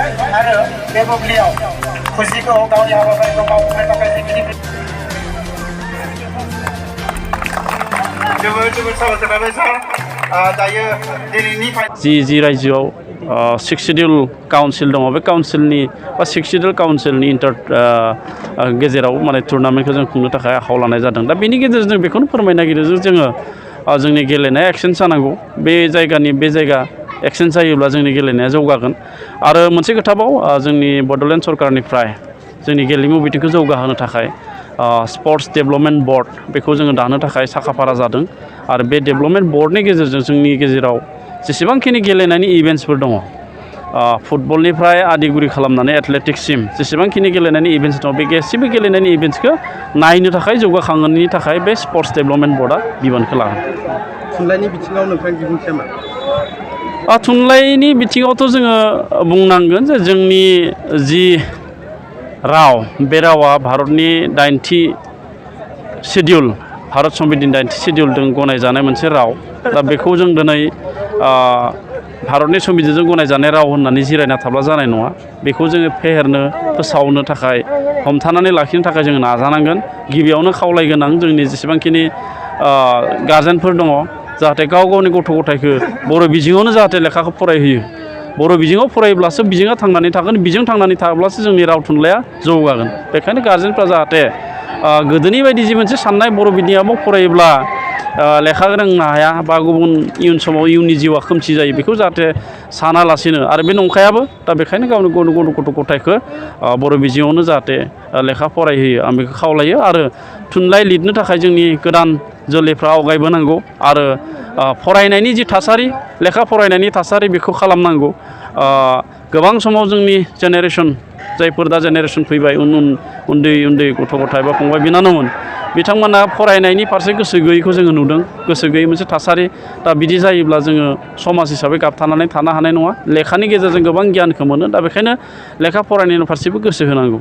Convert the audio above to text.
आरो बे बुब्लियाव खुसिखौ गावनि हाबाफारिखौ मावफुंनो थाखाय जोंनि जोबोद साबायखर थाबाय सार दायो दिनैनि जि रायजोआव सिक्स शिडिउल काउन्सिल दङ बे काउन्सिलनि बा सिक्स शिडिउल काउन्सिलनि गेजेराव माने टुर्नामेन्टखौ जों खुंनो थाखाय आखायाव लानाय जादों दा बेनि गेजेरजों बेखौनो फोरमायनो नागिरो जोङो जोंनि गेलेनाया एक्सेन्ज जानांगौ बे जायगानि बे जायगा एक्सेन्ज जायोब्ला जोंनि गेलेनाया जौगागोन आरो मोनसे खोथाबाव जोंनि बड'लेण्ड सरकारनिफ्राय जोंनि गेलेमु बिथिंखौ जौगाहोनो थाखाय स्पर्ट्स डेभेलपमेन्ट बर्ड बेखौ जोङो दानो थाखाय साखाफारा जादों आरो बे डेभेलपमेन्ट बर्डनि गेजेरजों जोंनि गेजेराव जेसेबांखिनि गेलेनायनि इभेन्ट्सफोर दङ फुटबलनिफ्राय आदिगुरि खालामनानै एथलेटिक्ससिम जेसेबांखिनि गेलेनायनि इभेन्ट्स दङ बे गासैबो गेलेनायनि इभेन्ट्सखौ नायनो थाखाय जौगाखांनायनि थाखाय बे स्पर्ट्स डेभेलपमेन्ट बर्डआ बिबानखौ लागोन थुनलाइनि बिथिङाव नोंथांनि बिबुंथिया मा थुनलाइनि बिथिङावथ' जोङो बुंनांगोन जे जोंनि जि राव बे रावा भारतनि 9थि शिडिउल भारत संबिधान 9थि शिडिउलजों गनायजानाय मोनसे राव दा बेखौ जों दिनै भारतनि संबिधानजों गनायजानाय राव होननानै जिरायना थाब्ला जानाय नङा बेखौ जोङो फेहेरनो फोसावनो थाखाय हमथानानै लाखिनो थाखाय जोङो नाजानांगोन गिबियावनो खावलायगोन आं जोंनि जेसेबांखिनि गार्जेनफोर दङ जाहाथे गाव गावनि गथ' गथायखौ बर' बिजोङावनो जाहाथे लेखाखौ फरायहोयो बर' बिजोङाव फरायोब्लासो बिजोङा थांनानै थागोन बिजों थांनानै थाब्लासो जोंनि राव थुनलाइया जौगागोन बेखायनो गार्जेनफ्रा जाहाथे गोदोनि बायदि जि मोनसे साननाय बर' बिजोङाव फरायोब्ला लेखा रोंनो हाया बा गुबुन इयुन समाव इयुननि जिउआ खोमसि जायो बेखौ जाहाथे सानालासिनो आरो बे नंखायाबो दा बेखायनो गावनि गथ' गथायखौ बर' बिजोङावनो जाहाथे लेखा फरायहोयो आं बेखौ खावलायो आरो थुनलाइ लिरनो थाखाय जोंनि गोदान जोलैफ्रा आवगायबोनांगौ आरो फरायनायनि जि थासारि लेखा फरायनायनि थासारि बेखौ खालामनांगौ गोबां समाव जोंनि जेनेरेसन जायफोर दा जेनेरेसन फैबाय उन्दै गथ' गथाय बा फंबाय बिनानावमोन बिथांमोना फरायनायनि फारसे गोसो गैयैखौ जोङो नुदों गोसो गैयै मोनसे थासारि दा बिदि जायोब्ला जोङो समाज हिसाबै गाबथानानै थानो हानाय नङा लेखानि गेजेरजों गोबां गियानखौ मोनो दा बेखायनो लेखा फरायनायनि फारसेबो गोसो होनांगौ